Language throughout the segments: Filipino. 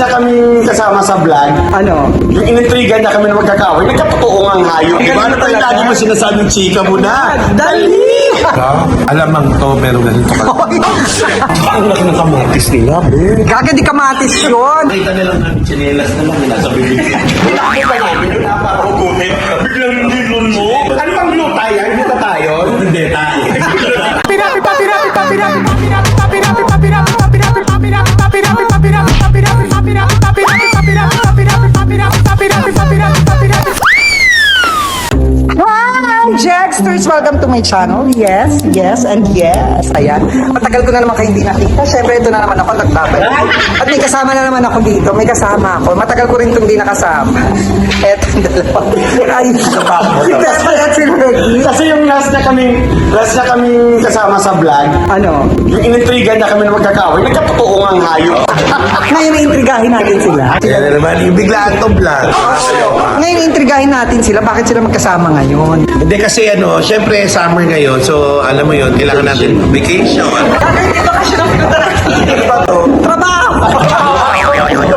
na kami kasama sa vlog. Ano? Yung inintrigan na kami na magkakaway, nagkatotoo ang hayop. Diba? Ano tayo lagi mo sinasabing chika mo na? Dali! Alamang to, meron ganito ka. Ang laki ng kamatis nila, be. Gaga di kamatis yun. Nakita nilang namin chinelas na lang nasa bibig. Nakita pa namin yun na para hukutin. Biglang hindi mo. Ano bang blue tayo? Hindi ba tayo? Hindi tayo. Hi, Jacksters! Welcome to my channel. Yes, yes, and yes. Ayan. Matagal ko na naman kayo hindi nakita. Siyempre, ito na naman ako nagbabay. At may kasama na naman ako dito. May kasama ako. Matagal ko rin itong hindi nakasama. Eto yung dalawa. Ay, si Pepe at si Reggie. Kasi yung last na kami kasama sa vlog, Ano? yung inintrigan na kami na magkakaway, nagkatotoo ang hayop. Ngayon, intrigahin natin sila. Yan na naman, yung biglaan to vlog. Ngayon, intrigahin natin sila. Bakit sila magkasama ngayon? Hindi kasi syempre summer ngayon, so alam mo yun, kailangan natin vacation. Hindi ba kasi Ano ba to? trabaho?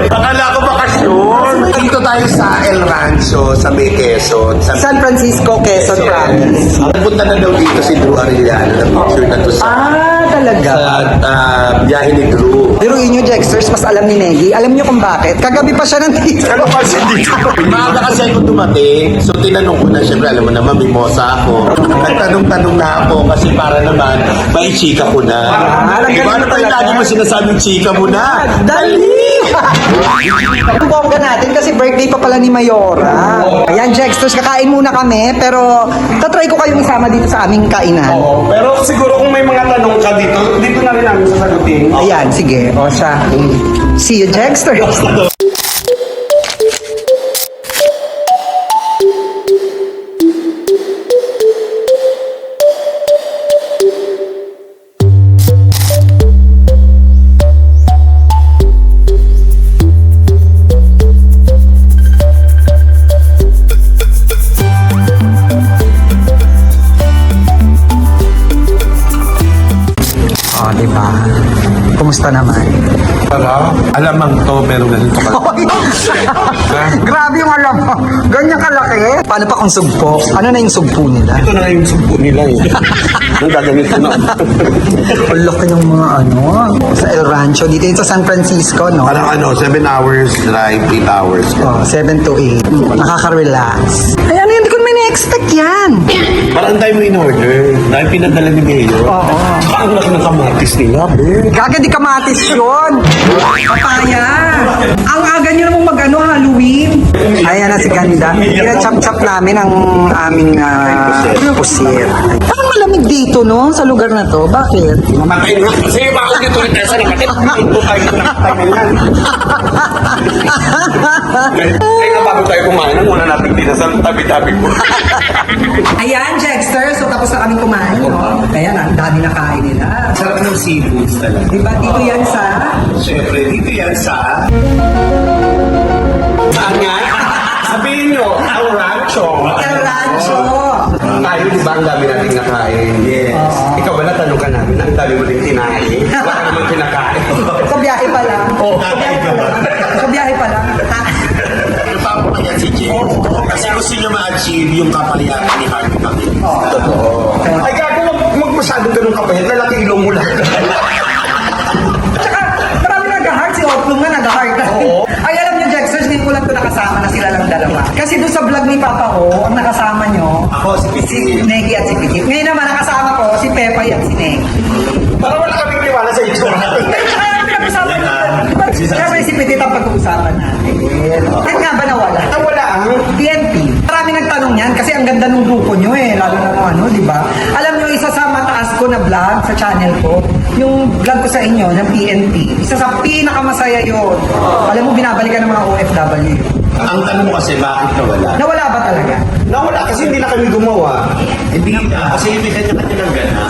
Akala ko bakasyon. Dito tayo sa El Rancho, sa May Quezon. San Francisco, Quezon Province. Punta na daw dito si Drew Arellano. Na-picture na to sa Talaga? biyahe ni Drew. Biruin nyo, Jacksters, mas alam ni Negi. Alam nyo kung bakit? Kagabi pa siya nandito. Ano pa si dito? Maaga kasi ako dumating. So tinanong ko na, syempre alam mo naman, mimosa ako. Nagtanong-tanong na ako kasi para naman, may chika ko na. Diba? Ano pa yung lagi mo sinasabing chika mo na? Dali! Ang bongga natin kasi birthday pa pala ni Mayora. Ayan, Jacksters, kakain muna kami. Pero tatry ko kayong isama dito sa aming kainan. Oo, pero siguro kung may mga tanong ka dito, dito na rin namin sasagutin. Ayan, sige. O siya. See you, Jacksters. O, diba? Kumusta naman? Alamang to, pero ganito ka. Grabe yung alam mo. Ganyan kalaki. Paano pa kung sugpo? Ano na yung sugpo nila? Ito na yung sumpo nila eh. Ang gagamit ko na. Ang laki ng mga sa El Rancho. Dito yun sa San Francisco, no? Parang 7 hours drive, 8 hours. Oh, 7 to 8. Nakaka-relax. Ay, ano yun? Hindi ko naman na-expect yan. Parang tayo mo in order. Dahil pinadala ni Mayor. Oo. Ang laki ng kamatis nila, be. Gaga di kamatis yun. Papaya. Ang aga nyo namang Halloween. Ayan na si Ganda. Pinachap-chap namin ang aming pusit. Parang malamig dito, no? Sa lugar na to. Bakit? Mamatay na. Sige, bakit dito rin tayo sa namatay? Ito tayo nakatay na yan. Kaya nga bago tayo kumain, muna natin dito sa tabi-tabi ko. Ayan, Jackster. So, tapos na kami kumain, no? Ayan, ang dami na kain nila. Sarap ng seafoods talaga. Diba, dito yan sa... Siyempre, dito yan sa... Saan nga? Sabihin nyo, El Rancho. El Rancho. Tayo, di ba, ang dami natin nakain? Yes. Ikaw ba natanong ka namin? Ang dami mo din kinain? Wala ka naman kinakain. Sa biyahe pa lang. Oo, Sa biyahe pa lang. Sa biyahe pa lang. Napapakaya si Jay. Kasi gusto niya ma-achieve yung kapayatan ni Harvey Pangil. Totoo. Ay, gago, wag masyadong ganun kapayat. Lalaki ilong mo lang. Tsaka, marami nag-heart. Si Oplum nga nag-heart. Oo. Ay, alam niyo, Jacksters, hindi ko lang ito nakasama na sila lang dalawa. Kasi doon sa vlog ni Papa ko, ang nakasama nyo, Ako, si si Pisi. Negi at si Pikit. Ngayon naman, nakasama ko si Pepay at si Negi. Parang wala kaming tiwala sa ito. Kaya ang pinag-usapan natin. Siyempre si Petit ang pag-uusapan natin. Kahit nga ba nawala? Wala ang... PNP. Marami nagtanong yan kasi ang ganda ng grupo nyo eh. Lalo na nung ano, di ba? Alam nyo, isa sa mataas ko na vlog sa channel ko, yung vlog ko sa inyo ng PNP. Isa sa pinakamasaya yun. Alam mo, binabalikan ng mga OFW. Ang tanong mo kasi, bakit nawala? Nawala ba talaga? Nawala kasi hindi na kami gumawa. Hindi na. Kasi hindi kanya-kanya ng gana.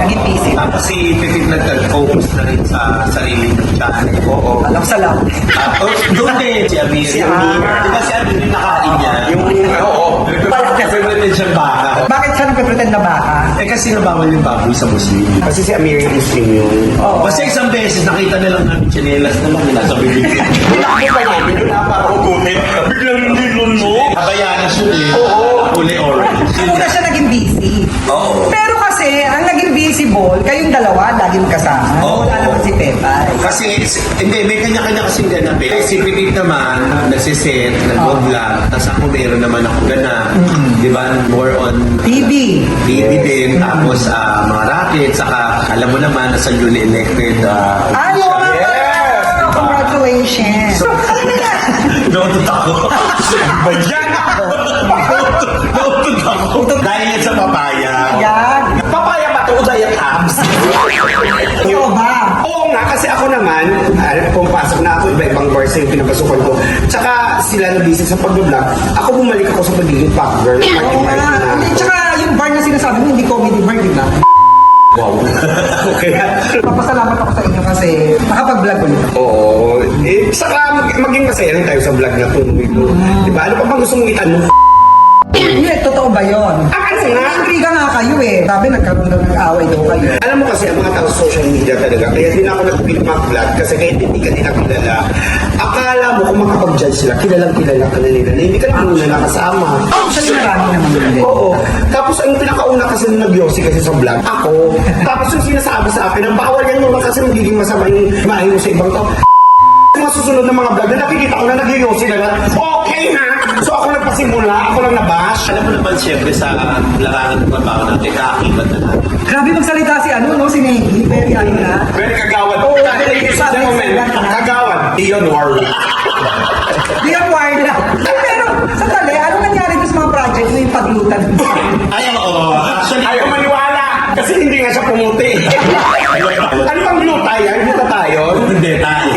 Naging PC. Tapos si Petit nag-focus na rin sa sarili ng channel. Oo. Alam sa lang. Tapos doon din si Amir. Si Yung Amir. Di ba si Amir yung nakain niya? Yung, oo. Favorite din siyang baka. Bakit siya nagpe-pretend na baka? Eh kasi nabawal yung baboy sa Muslim. Kasi si Amir yung Muslim yun. Oo. Kasi isang beses nakita nilang namin chinelas na lang nasa bibig. Kayong dalawa, lagi magkasama. Oo. Wala naman si Pepay. Kasi, hindi, may kanya-kanya kasing ganap eh. Si Pipit naman, nagsiset, nag-vlog, tapos ako meron naman ako ganap. Di ba? More on TV. TV din, tapos mga racket, saka alam mo naman, nasa newly elected. Ay, oo nga pala. Congratulations. Nautot ako. Bagyan ako. Nautot ako. Dahil yan sa papaya. Yan. Papaya ba ito o diet abs? Ikaw ba? Oo nga, kasi ako naman, pumapasok na ako, iba-ibang bars yung pinapasukan ko. Tsaka sila na busy sa pag-vlog. Ako bumalik ako sa pagiging pop girl. Oo nga. Hindi, tsaka yung bar na sinasabi mo, hindi comedy bar, di ba? Wow. Kaya, Papasalamat ako sa inyo kasi nakapag-vlog ulit ako. oo. Saka maging masaya rin tayo sa vlog na ito. Diba? Ano pa bang gusto mong itanong? Hindi, totoo ba yun? Kasi nga. Intriga nga kayo eh. Sabi nagkaroon daw nag-away daw kayo. Alam mo kasi ang mga tao sa social media talaga, kaya din ako nag-film mag-vlog kasi kahit hindi ka nila kilala, akala mo kung makapag-judge sila, kilalang kilala ka na nila, na hindi ka naman nila nakasama. Actually, marami naman yun din. Oo. Tapos ang pinakauna kasi nung nag-yossi kasi sa vlog, ako. Tapos yung sinasabi sa akin, ang bawal yan naman kasi magiging masama yung imahe mo sa ibang tao. Mga susunod na mga vlog na nakikita ko na nag-yossi na lang, okay ha? So ako nagpasimula, ako lang nabash. Alam mo naman, siyempre, sa larangan ng trabaho natin, kaakibat na natin. Grabe magsalita si ano, no? Si Negi. Very ano na. Very kagawad. Oo, Sa moment, kagawad. Iyon war. Di ang wired na. Ay, pero, sandali, ano nangyari doon sa mga project mo yung paglutan? Ay, oo. Actually, Ayaw maniwala. Kasi hindi nga siya pumuti. Ano bang gluta yan? Gluta tayo? hindi tayo.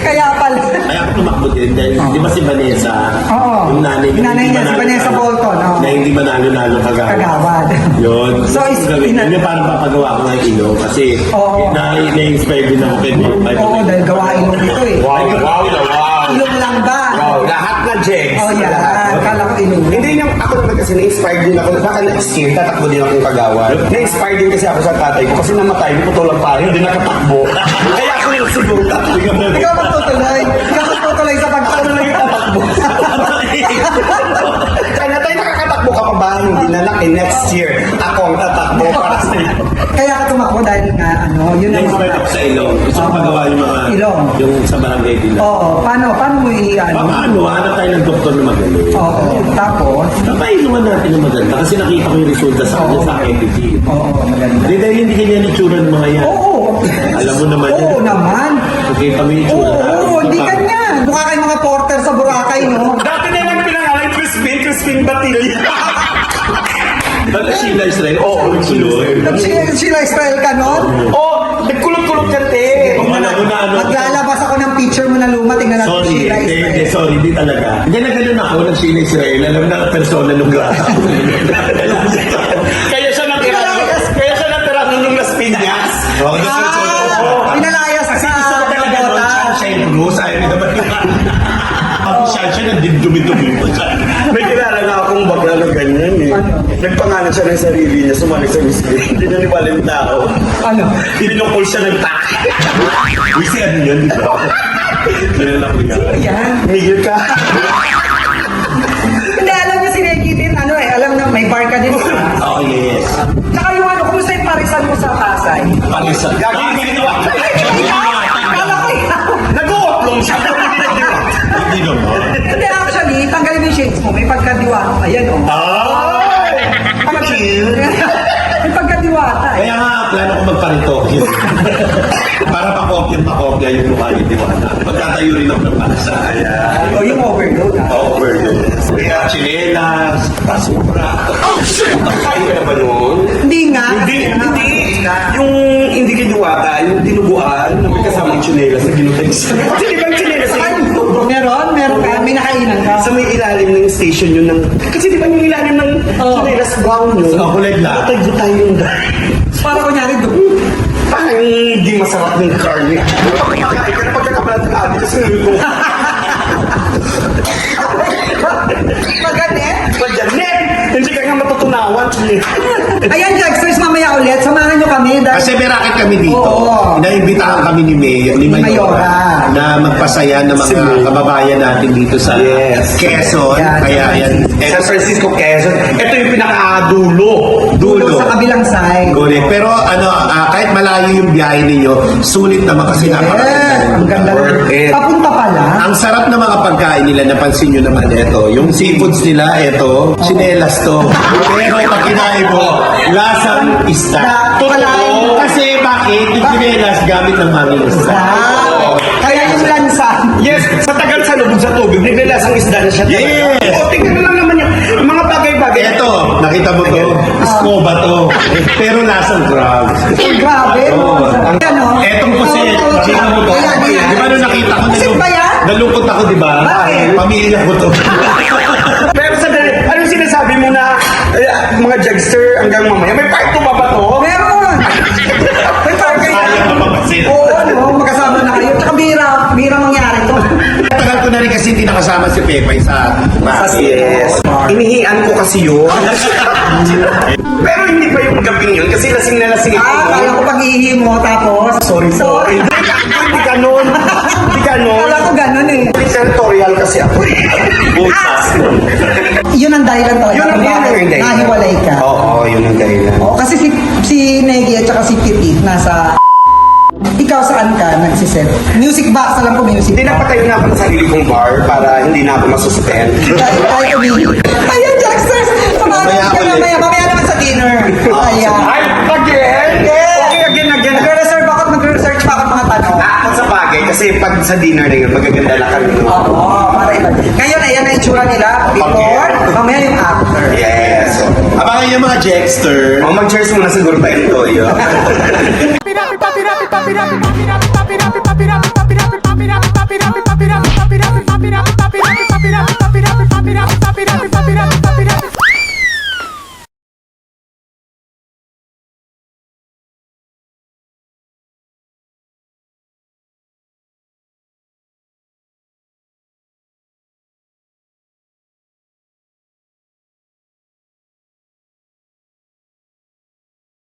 Kaya pala. Kaya ako tumakbo din dahil di ba si Vanessa, Oo. yung nanay, Yung nanay niya, si Vanessa Bolton, oo. na hindi manalo-nalo kagawad. Kagawad. Yun. So, is- gawin. Yun yung parang papagawa ko ng ilong kasi Oo. na-inspire din ako kay Boy. Oo, dahil gawain mo ito eh. Wow, wow, wow. Ilong lang ba? Wow, lahat na jegs. Oh, yan. Kala ko ilong. Hindi yung ako naman kasi na-inspired din ako. Baka next year, tatakbo din ako yung kagawad. Na-inspired din kasi ako sa tatay ko kasi namatay, putulang tayo, hindi nakatakbo. Kaya ako yung siguro tatakbo. Ikaw magtutuloy. Ikaw magtutuloy sa pagtutuloy yung tatakbo. Kaya tayo nakakatakbo ka pa ba? Hindi na lang. Next year, ako ang tatakbo para sa iyo. Kaya ako tumakbo dahil nga, ano, yun ang Na-inspire ako sa ilong. Gusto ko pagawa yung mga, Ilong. yung sa barangay nila. Oo, paano mo i-ano? Paano? Hanap tayo ng doktor na magaling. Oo, tapos, Napailungan natin ng maganda kasi nakita ko yung resulta sa kanya sa KTV. oo, maganda. Hindi dahil hindi ganyan yung tsura ng mga yan. Oo. Alam mo naman yan. Oo naman. Nakita mo yung tsura. Oo, hindi ganyan. Mukha kayong mga porter sa Boracay, no? Dati na lang pinangalan Crispin Batili. Ba't Sheila Israel? Oo, nagsulod. Sheila Israel ka nun? Oh, nagkulot-kulot ka, te. Alam mo na ano. Maglalabas ako ng picture mo na luma, tingnan natin Sorry, Sheila hindi, Israel. hindi, sorry, hindi talaga. Hindi na ganun ako ng Sheila Israel. Alam na ang persona nung grasa. Kaya siya natira nung Las Piñas. Oo, that's right. Ah, pinalayas sa bota. Shine Cruz, ayaw niya naman. Ako siya nandun-dumi-dumi mo. May kilala na akong bakla na ganyan eh. Nagpangalan siya ng sarili niya, sumalik sa whisky. Hindi naniwala yung tao. Ano? Pinukol siya ng taki. Uy, si ano yun, di ba? Kilala ko yan. Yan. Miguel ka. Hindi, alam niyo si Reggie din, ano eh, alam na may bar ka din. Oh, yes. Tsaka yung ano, kumusta yung parisan mo sa Pasay? Pag-isa. Gagi, hindi nila. Kala ko yan. Nag-uutlong siya. Hindi naman. Hindi, actually, tanggalin mo yung shades mo, may pagkadiwata. Ayan o. Ay! May pagkadiwata eh. Kaya nga, plano ko magparito. Para pakopya yung mukha ni Diwata. Magtatayo rin ako ng pasa. Ayan. O yung overload ha. Overdose. Kaya chinelas, basura. Kaya ka ba nun? Hindi nga. Hindi, kasi nga, hindi. ka. Yung hindi kinuwata, yung dinuguan, na may kasama yung chinelas na ginutex. Kasi di ba yung chinelas Ay, meron ka, may nakainan ka. sa may ilalim ng station yun ng... Kasi di ba yung ilalim ng Oo. chinelas gown yun? Sa kulay lang. Gutay-gutay yung Para kunyari doon. parang hindi masarap ng karne. Pagkakain ka na pagkakabalat ng ate kasi ko. Maganet. Janet! Hindi ka nga matutunawan. Ayan, Jacksters, mamaya ulit. Samahan nyo kami. kami. Kasi may racket kami dito. Oo. Naimbitahan kami ni Mayora na magpasaya ng mga kababayan natin dito sa Quezon. Yan. Kaya yan. San Francisco, Quezon. Ito yung pinaka-dulo. Dulo sa kabilang side. Correct. Pero kahit malayo yung biyahe ninyo, sulit naman kasi Yes, ang ganda Worth it. Papunta pala. Ang sarap ng mga pagkain nila, napansin nyo naman ito. Yung seafoods nila, ito, sinelas to. Pero pag kinain mo, lasang isda. Totoo. Kasi bakit? Yung sinelas gamit ng mami isda. Kaya yung lansa. Yes, sa tagal sa lubog sa tubig, naglalasang isda na siya. Yes! O, tingnan mo lang naman yung mga bagay-bagay. Ito, nakita mo to, scuba to. Pero lasang crab. Grabe. Ano? Etong pusit, nakita mo to. Ayan, ayan. Di ba nung nakita ko, Pusit ba yan? nalungkot ako, di ba? Bakit? Pamilya ko to. Pero sa dali, anong sinasabi mo na mga jugster hanggang mamaya? May part 2 pa ba to? Meron. May target. Sayang mapapasin. Oo, ano, magkasama na kayo. Tsaka bira mangyari to. Tagal ko na rin kasi hindi nakasama si Pepay sa Yes. Inihian ko kasi yun. Pero hindi pa yung gabing yun kasi lasing na lasing ako. Kala ko pag-ihi mo, tapos... Sorry. Hindi ganon. Hindi ganon. Kala ko ganun eh. Territorial kasi ako. Yun ang dahilan talaga. Yun ang dahilan. Nahiwalay ka. Oo, yun ang dahilan. Oo, kasi si Negi at saka si Titi nasa... Ikaw saan ka nagsiset? Music box, alam ko music Hindi box. napatayo na ako ng sarili kong bar para hindi na ako masuspend. Tayo umihi. Ayan, Jacksters! Mamaya Mamaya ulit. mamaya naman sa dinner. Ayan. Ay, again? Yes. Okay, again. Nagre-reserve ako, nagre-research pa ako ng mga tanong. Kung sa bagay, kasi pag sa dinner na yun, magaganda lang kami. Oo, para iba. Ngayon, ayan ang itsura nila before, mamaya yung after. Yes. Abangan yung mga Jexter. O, mag-cheers muna siguro tayong toyo. Papi, papi, papi, papi, papi, papi, papi, papi, papi, papi, papi, papi, papi, papi, papi, papi, papi,